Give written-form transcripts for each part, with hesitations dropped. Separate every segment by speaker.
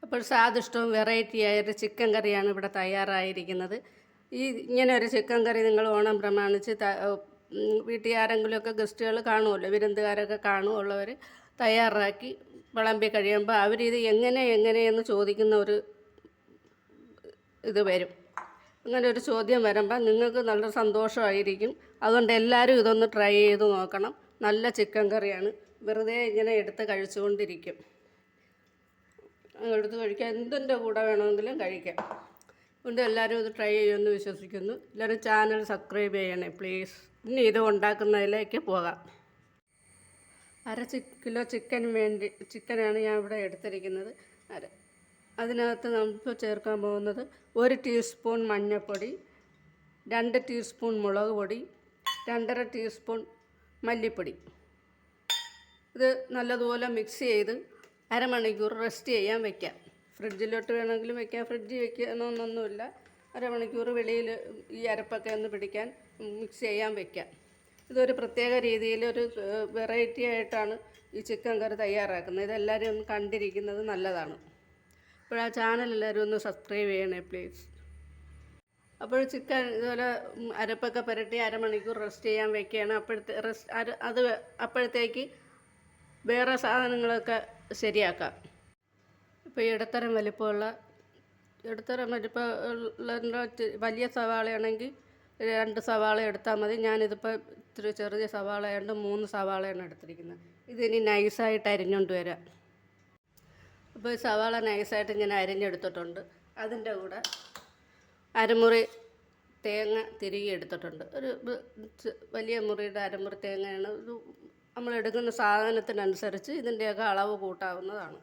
Speaker 1: അപ്പോൾ സ്വാദിഷ്ടവും വെറൈറ്റിയായൊരു ചിക്കൻ കറിയാണ് ഇവിടെ തയ്യാറായിരിക്കുന്നത്. ഇങ്ങനെ ഒരു ചിക്കൻ കറി നിങ്ങൾ ഓണം പ്രമാണിച്ച് വീട്ടിൽ ആരെങ്കിലുമൊക്കെ ഗസ്റ്റുകൾ കാണുമല്ലോ, വിരുന്നുകാരൊക്കെ കാണുമുള്ളവർ തയ്യാറാക്കി വിളമ്പി കഴിയുമ്പോൾ അവരിത് എങ്ങനെയെന്ന് ചോദിക്കുന്ന ഒരു ഇത് വരും. അങ്ങനെ ഒരു ചോദ്യം വരുമ്പോൾ നിങ്ങൾക്ക് നല്ല സന്തോഷമായിരിക്കും. അതുകൊണ്ട് എല്ലാവരും ഇതൊന്ന് ട്രൈ ചെയ്ത് നോക്കണം. നല്ല ചിക്കൻ കറിയാണ്. വെറുതെ ഇങ്ങനെ എടുത്ത് കഴിച്ചുകൊണ്ടിരിക്കും. എടുത്ത് കഴിക്കാം, എന്തിൻ്റെ കൂടെ വേണമെങ്കിലും കഴിക്കാം. അതുകൊണ്ട് എല്ലാവരും ഇത് ട്രൈ ചെയ്യുമെന്ന് വിശ്വസിക്കുന്നു. എല്ലാവരും ചാനൽ സബ്സ്ക്രൈബ് ചെയ്യണേ പ്ലീസ്. ഇനി ഇത് ഉണ്ടാക്കുന്നതിലേക്ക് പോകാം. അര കിലോ ചിക്കനാണ് ഞാൻ ഇവിടെ എടുത്തിരിക്കുന്നത്. അതിനകത്ത് നമുക്ക് ചേർക്കാൻ പോകുന്നത് 1 ടീസ്പൂൺ മഞ്ഞൾപ്പൊടി, 2 ടീസ്പൂൺ മുളക് പൊടി, 2.5 ടീസ്പൂൺ മല്ലിപ്പൊടി. ഇത് നല്ലതുപോലെ മിക്സ് ചെയ്ത് അരമണിക്കൂർ റെസ്റ്റ് ചെയ്യാൻ വയ്ക്കാം. ഫ്രിഡ്ജിലോട്ട് വേണമെങ്കിലും വയ്ക്കാം, ഫ്രിഡ്ജിൽ വയ്ക്കണമെന്നൊന്നുമില്ല. അരമണിക്കൂർ വെളിയിൽ ഈ അരപ്പൊക്കെ ഒന്ന് പിടിക്കാൻ മിക്സ് ചെയ്യാൻ വയ്ക്കാം. ഇതൊരു പ്രത്യേക രീതിയിൽ ഒരു വെറൈറ്റി ആയിട്ടാണ് ഈ ചിക്കൻ കറി തയ്യാറാക്കുന്നത്. ഇതെല്ലാവരും ഒന്ന് കണ്ടിരിക്കുന്നത് നല്ലതാണ്. അപ്പോൾ ആ ചാനൽ എല്ലാവരും ഒന്ന് സബ്സ്ക്രൈബ് ചെയ്യണേ പ്ലീസ്. അപ്പോൾ ചിക്കൻ ഇതുപോലെ അരപ്പൊക്കെ പുരട്ടി അരമണിക്കൂർ റെസ്റ്റ് ചെയ്യാൻ വയ്ക്കുകയാണ്. അപ്പോഴത്തേക്ക് വേറെ സാധനങ്ങളൊക്കെ ശരിയാക്കാം. ഇപ്പോൾ ഇടത്തരം വലിപ്പമുള്ള വലിയ സവാളയാണെങ്കിൽ 2 സവാള എടുത്താൽ മതി. ഞാനിതിപ്പോൾ ഇത്തിരി ചെറിയ സവാള ആയതുകൊണ്ട് 3 സവാളയാണ് എടുത്തിരിക്കുന്നത്. ഇതിനി നൈസായിട്ട് അരിഞ്ഞുകൊണ്ട് വരാം. അപ്പോൾ ഈ സവാള നൈസായിട്ട് ഇങ്ങനെ അരിഞ്ഞെടുത്തിട്ടുണ്ട്. അതിൻ്റെ കൂടെ അരമുറി തേങ്ങ തിരികെ എടുത്തിട്ടുണ്ട്. ഒരു വലിയ മുറിയുടെ അരമുറി തേങ്ങയാണ്. നമ്മൾ എടുക്കുന്ന സാധനത്തിനനുസരിച്ച് ഇതിൻ്റെയൊക്കെ അളവ് കൂട്ടാവുന്നതാണ്.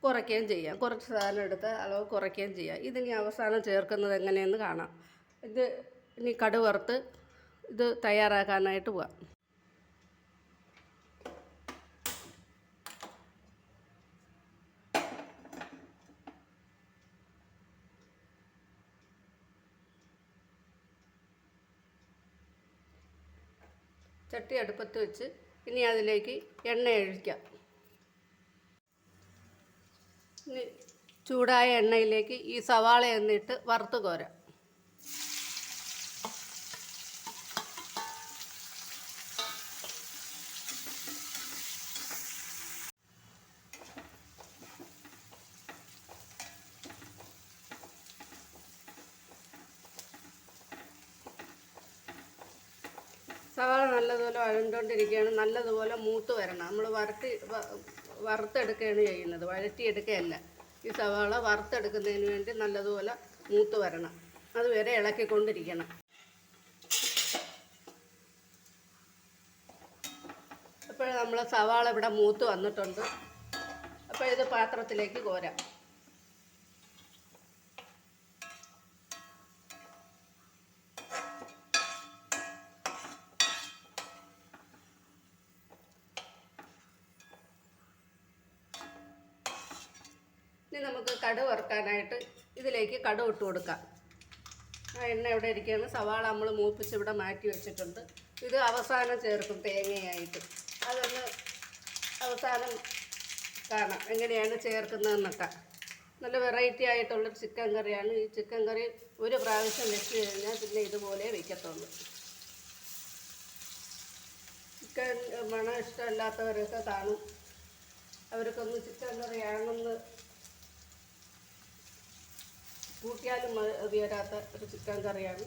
Speaker 1: കുറയ്ക്കുകയും ചെയ്യാം. കുറച്ച് സാധനം എടുത്ത് അളവ് കുറയ്ക്കുകയും ചെയ്യാം. ഇതിനി അവസാനം ചേർക്കുന്നത് എങ്ങനെയെന്ന് കാണാം. ഇനി കടുക് വറുത്ത് ഇത് തയ്യാറാക്കാനായിട്ട് പോകാം. ചട്ടി അടുപ്പത്ത് വെച്ച് ഇനി അതിലേക്ക് എണ്ണ ഒഴിക്കാം. ഇനി ചൂടായ എണ്ണയിലേക്ക് ഈ സവാള എന്നിട്ട് വറുത്ത് കോരാം. സവാള നല്ലതുപോലെ വഴണ്ടുകൊണ്ടിരിക്കുകയാണ്. നല്ലതുപോലെ മൂത്ത് വരണം. നമ്മൾ വറുത്തെടുക്കുകയാണ് ചെയ്യുന്നത്, വഴറ്റിയെടുക്കുകയല്ല. ഈ സവാള വറുത്തെടുക്കുന്നതിന് വേണ്ടി നല്ലതുപോലെ മൂത്ത് വരണം. അതുവരെ ഇളക്കിക്കൊണ്ടിരിക്കണം. അപ്പോൾ നമ്മൾ സവാള ഇവിടെ മൂത്ത് വന്നിട്ടുണ്ട്. അപ്പോൾ ഇത് പാത്രത്തിലേക്ക് കോരാം. ഇനി നമുക്ക് കടുക് വറുക്കാനായിട്ട് ഇതിലേക്ക് കടുക് ഇട്ട് കൊടുക്കാം. ആ എണ്ണ ഇവിടെ ഇരിക്കുകയാണ്. സവാള നമ്മൾ മൂപ്പിച്ച് ഇവിടെ മാറ്റി വെച്ചിട്ടുണ്ട്. ഇത് അവസാനം ചേർക്കും തേങ്ങയായിട്ട്. അതൊന്ന് അവസാനം കാണാം എങ്ങനെയാണ് ചേർക്കുന്നതെന്നൊക്കെ. നല്ല വെറൈറ്റി ആയിട്ടുള്ളൊരു ചിക്കൻ കറിയാണ്. ഈ ചിക്കൻ കറി ഒരു പ്രാവശ്യം വെച്ച് കഴിഞ്ഞാൽ പിന്നെ ഇതുപോലെ വയ്ക്കത്തുള്ളൂ. ചിക്കൻ മണം ഇഷ്ടമില്ലാത്തവരൊക്കെ കാണും. അവർക്കൊന്ന് ചിക്കൻ കറിയാണെന്ന് കൂട്ടിയാലും മതി വരാത്ത ഒരു ചിക്കൻ കറിയാണ്.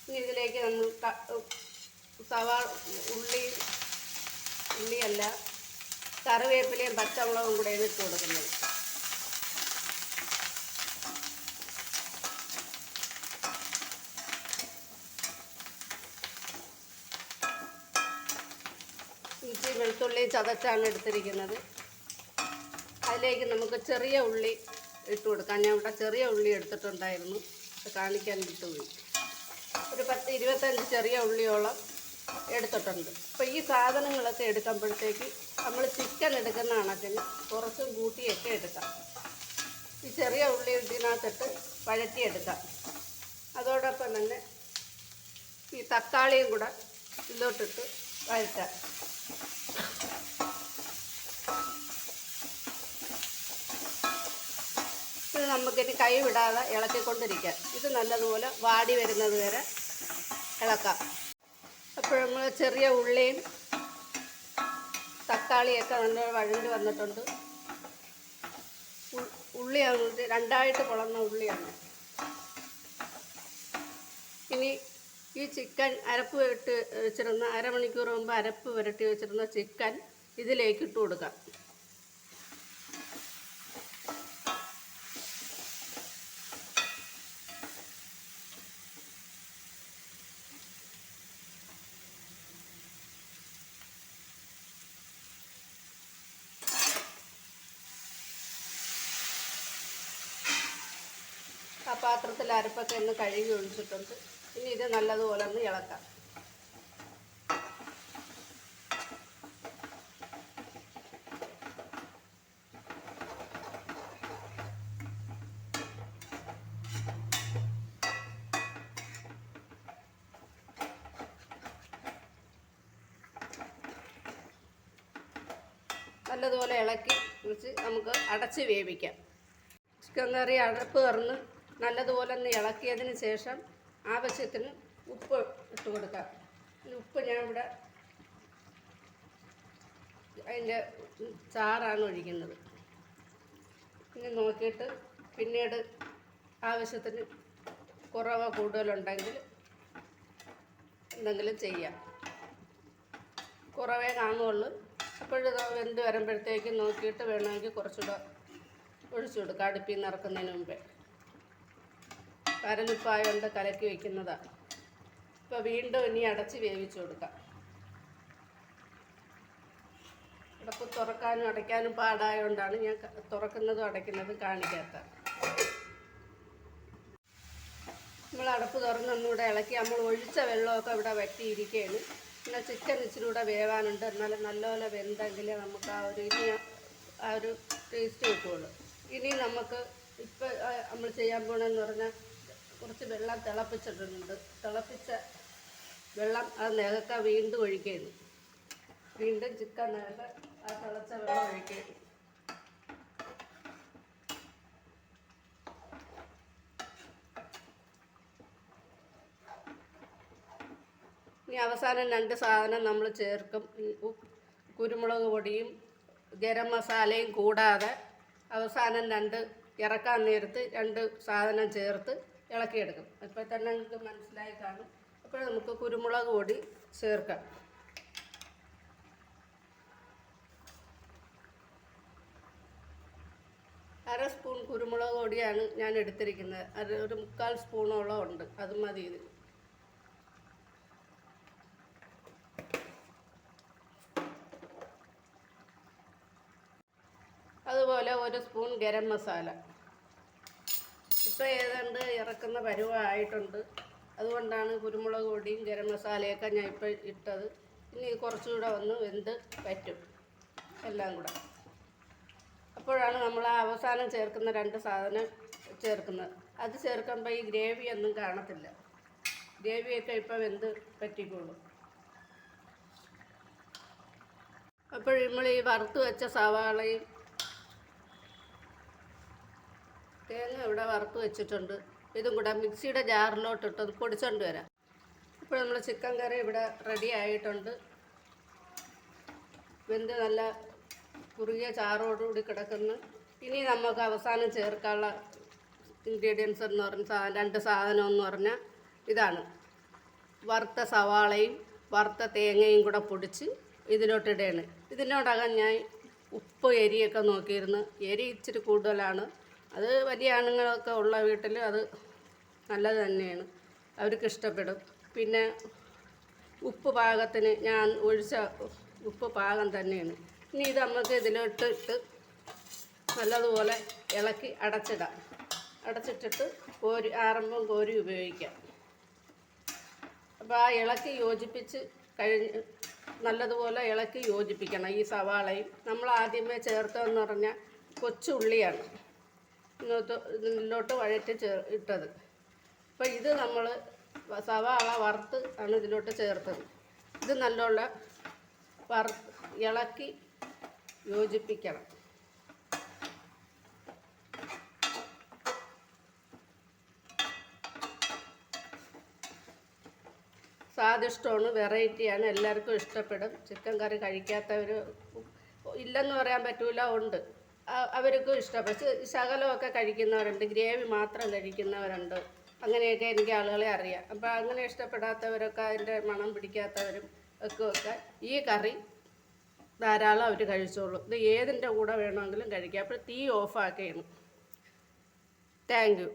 Speaker 1: ഇനി ഇതിലേക്ക് നമ്മൾ ഉള്ളിയല്ല കറിവേപ്പിലയും പച്ചമുളകും കൂടെ ഇട്ട് കൊടുക്കുന്നത്. ഇഞ്ചി വെളുത്തുള്ളി ചതച്ചാണ് എടുത്തിരിക്കുന്നത്. അതിലേക്ക് നമുക്ക് ചെറിയ ഉള്ളി ഇട്ട് കൊടുക്കാം. ഞാൻ ഇവിടെ ചെറിയ ഉള്ളി എടുത്തിട്ടുണ്ടായിരുന്നു, അത് കാണിക്കാൻ വിട്ടുപോയി. ഒരു 10-25 ചെറിയ ഉള്ളിയോളം എടുത്തിട്ടുണ്ട്. അപ്പോൾ ഈ സാധനങ്ങളൊക്കെ എടുക്കുമ്പോഴത്തേക്ക് നമ്മൾ ചിക്കൻ എടുക്കുന്ന കണക്കിന് കുറച്ചും കൂട്ടിയൊക്കെ എടുക്കാം. ഈ ചെറിയ ഉള്ളി ഇതിനകത്തിട്ട് വഴറ്റിയെടുക്കാം. അതോടൊപ്പം തന്നെ ഈ തക്കാളിയും കൂടെ ഇതിലോട്ടിട്ട് വഴറ്റാം. ഇത് നമുക്കിനി കൈ വിടാതെ ഇളക്കിക്കൊണ്ടിരിക്കാം. ഇത് നല്ലതുപോലെ വാടി വരുന്നത് വരെ ഇളക്കാം. അപ്പോൾ നമ്മൾ ചെറിയ ഉള്ളിയും തക്കാളിയൊക്കെ നല്ല വഴണ്ടി വന്നിട്ടുണ്ട്. ഉള്ളിയാണ് രണ്ടായിട്ട് പൊളന്ന ഉള്ളിയാണ്. ഇനി ഈ ചിക്കൻ അരപ്പ് ഇട്ട് വെച്ചിരുന്ന അരമണിക്കൂർ മുമ്പ് അരപ്പ് പുരട്ടി വെച്ചിരുന്ന ചിക്കൻ ഇതിലേക്ക് ഇട്ട് കൊടുക്കാം. ആ പാത്രത്തിൽ അരപ്പൊക്കെ ഒന്ന് കഴുകി ഒഴിച്ചിട്ടുണ്ട്. ഇനി ഇത് നല്ലതുപോലെ ഒന്ന് ഇളക്കാം. നല്ലതുപോലെ ഇളക്കി വെച്ച് നമുക്ക് അടച്ച് വേവിക്കാം. ചിക്കൻ കറി അടപ്പ് തുറന്ന് നല്ലതുപോലെ ഒന്ന് ഇളക്കിയതിന് ശേഷം ആവശ്യത്തിന് ഉപ്പ് ഇട്ട് കൊടുക്കാം. ഉപ്പ് ഞാൻ ഇവിടെ അതിൻ്റെ ചാറാണ് ഒഴിക്കുന്നത്. ഇനി നോക്കിയിട്ട് പിന്നീട് ആവശ്യത്തിന് കുറവോ കൂടുതലുണ്ടെങ്കിൽ എന്തെങ്കിലും ചെയ്യാം. കുറവേ കാണുള്ളൂ. അപ്പോഴത് വെന്ത് വരുമ്പോഴത്തേക്കും നോക്കിയിട്ട് വേണമെങ്കിൽ കുറച്ചുകൂടെ ഒഴിച്ചു കൊടുക്കുക. അടുപ്പിൽ നിന്ന് ഇറക്കുന്നതിന് മുമ്പേ കരലുപ്പായതുകൊണ്ട് കലക്കി വയ്ക്കുന്നതാണ്. ഇപ്പോൾ വീണ്ടും ഇനി അടച്ച് വേവിച്ചു കൊടുക്കാം. അടപ്പ് തുറക്കാനും അടയ്ക്കാനും പാടായതുകൊണ്ടാണ് ഞാൻ തുറക്കുന്നതും അടയ്ക്കുന്നതും കാണിക്കാത്തത്. നമ്മൾ അടപ്പ് തുറന്നൊന്നുകൂടെ ഇളക്കി നമ്മൾ ഒഴിച്ച വെള്ളമൊക്കെ ഇവിടെ വറ്റിയിരിക്കുകയാണ്. പിന്നെ ചിക്കൻ ഇച്ചിരി കൂടെ വേവാനുണ്ട്. എന്നാലും നല്ലപോലെ വെന്തെങ്കിലേ നമുക്ക് ആ ഒരു ടേസ്റ്റ് കിട്ടുള്ളൂ. ഇനി നമുക്ക് ഇപ്പോൾ നമ്മൾ ചെയ്യാൻ പോകണമെന്ന് പറഞ്ഞാൽ കുറച്ച് വെള്ളം തിളപ്പിച്ചിട്ടുണ്ട്. തിളപ്പിച്ച വെള്ളം അത് നികക്ക വീണ്ടും ഒഴിക്കുകയാണ്. വീണ്ടും ചിക്കൻ നികക്ക ആ തിളച്ച വെള്ളം ഒഴിക്കുകയാണ്. ഇനി അവസാനം 2 സാധനം നമ്മൾ ചേർക്കും. കുരുമുളക് പൊടിയും ഗരം മസാലയും കൂടാതെ അവസാനം ഇറക്കാൻ നേരത്ത് 2 സാധനം ചേർത്ത് ഇളക്കിയെടുക്കും. ഇപ്പോൾ തന്നെ നിങ്ങൾക്ക് മനസ്സിലായി കാണും. അപ്പോൾ നമുക്ക് കുരുമുളക് പൊടി ചേർക്കാം. അര സ്പൂൺ കുരുമുളക് പൊടിയാണ് ഞാൻ എടുത്തിരിക്കുന്നത്. ഒരു 3/4 സ്പൂണോളം ഉണ്ട്. അത് മതി ഇതിന്. അതുപോലെ 1 സ്പൂൺ ഗരം മസാല. ഇപ്പോൾ ഏതാണ്ട് ഇറക്കുന്ന പരുവമായിട്ടുണ്ട്. അതുകൊണ്ടാണ് കുരുമുളക് പൊടിയും ഗരം മസാലയൊക്കെ ഞാൻ ഇപ്പോൾ ഇട്ടത്. ഇനി കുറച്ചുകൂടെ ഒന്ന് വെന്ത് പറ്റും എല്ലാം കൂടെ. അപ്പോഴാണ് നമ്മൾ ആ അവസാനം ചേർക്കുന്ന 2 സാധനം ചേർക്കുന്നത്. അത് ചേർക്കുമ്പോൾ ഈ ഗ്രേവിയൊന്നും കാണത്തില്ല. ഗ്രേവിയൊക്കെ ഇപ്പോൾ വെന്ത് പറ്റിക്കോളും. അപ്പോൾ നമ്മൾ ഈ വറുത്ത് വെച്ച സവാളയും തേങ്ങ ഇവിടെ വറുത്ത് വെച്ചിട്ടുണ്ട്. ഇതും കൂടെ മിക്സിയുടെ ജാറിലോട്ടിട്ട് പൊടിച്ചുകൊണ്ട് വരാം. ഇപ്പോൾ നമ്മൾ ചിക്കൻ കറി ഇവിടെ റെഡി ആയിട്ടുണ്ട്. വെന്ത് നല്ല കുറുകിയ ചാറോടുകൂടി കിടക്കുന്നു. ഇനി നമുക്ക് അവസാനം ചേർക്കാനുള്ള ഇൻഗ്രീഡിയൻസ് എന്ന് പറഞ്ഞ 2 സാധനം എന്ന് പറഞ്ഞാൽ ഇതാണ്. വറുത്ത സവാളയും വറുത്ത തേങ്ങയും കൂടെ പൊടിച്ച് ഇതിലോട്ടിടുകയാണ്. ഇതിനോടകം ഞാൻ ഉപ്പ് എരിയൊക്കെ നോക്കിയിരുന്നു. എരി ഇച്ചിരി കൂടുതലാണ്. അത് വലിയ ആണുങ്ങളൊക്കെ ഉള്ള വീട്ടിൽ അത് നല്ലത് തന്നെയാണ്, അവർക്ക് ഇഷ്ടപ്പെടും. പിന്നെ ഉപ്പ് പാകത്തിന് ഞാൻ ഒഴിച്ച ഉപ്പ് പാകം തന്നെയാണ്. ഇനി ഇത് നമുക്ക് ഇതിലോട്ടിട്ട് നല്ലതുപോലെ ഇളക്കി അടച്ചിടാം. അടച്ചിട്ടിട്ട് ആറുമ്പം കോരി ഉപയോഗിക്കാം. അപ്പോൾ ആ ഇളക്കി യോജിപ്പിച്ച് നല്ലതുപോലെ ഇളക്കി യോജിപ്പിക്കണം. ഈ സവാളയും നമ്മൾ ആദ്യമേ ചേർത്തതെന്ന് പറഞ്ഞാൽ കൊച്ചുള്ളിയാണ് ഇതിലോട്ട് വഴറ്റി ഇട്ടത്. അപ്പോൾ ഇത് നമ്മൾ സവാള വറുത്ത് ആണ് ഇതിലോട്ട് ചേർത്തത്. ഇത് നല്ലോണം ഇളക്കി യോജിപ്പിക്കണം. സ്വാദിഷ്ടമാണ്, വെറൈറ്റിയാണ്, എല്ലാവർക്കും ഇഷ്ടപ്പെടും. ചിക്കൻ കറി കഴിക്കാത്തവർ ഇല്ലെന്ന് പറയാൻ പറ്റൂല, ഉണ്ട്. അവർക്കും ഇഷ്ടപ്പെടും. ശകലമൊക്കെ കഴിക്കുന്നവരുണ്ട്, ഗ്രേവി മാത്രം കഴിക്കുന്നവരുണ്ട്. അങ്ങനെയൊക്കെ എനിക്ക് ആളുകളെ അറിയാം. അപ്പോൾ അങ്ങനെ ഇഷ്ടപ്പെടാത്തവരൊക്കെ, അതിൻ്റെ മണം പിടിക്കാത്തവരും ഒക്കെ ഈ കറി ധാരാളം അവർ കഴിച്ചോളൂ. ഇത് ഏതിൻ്റെ കൂടെ വേണമെങ്കിലും കഴിക്കാം. അപ്പോൾ തീ ഓഫാക്കുകയാണ്. Thank you.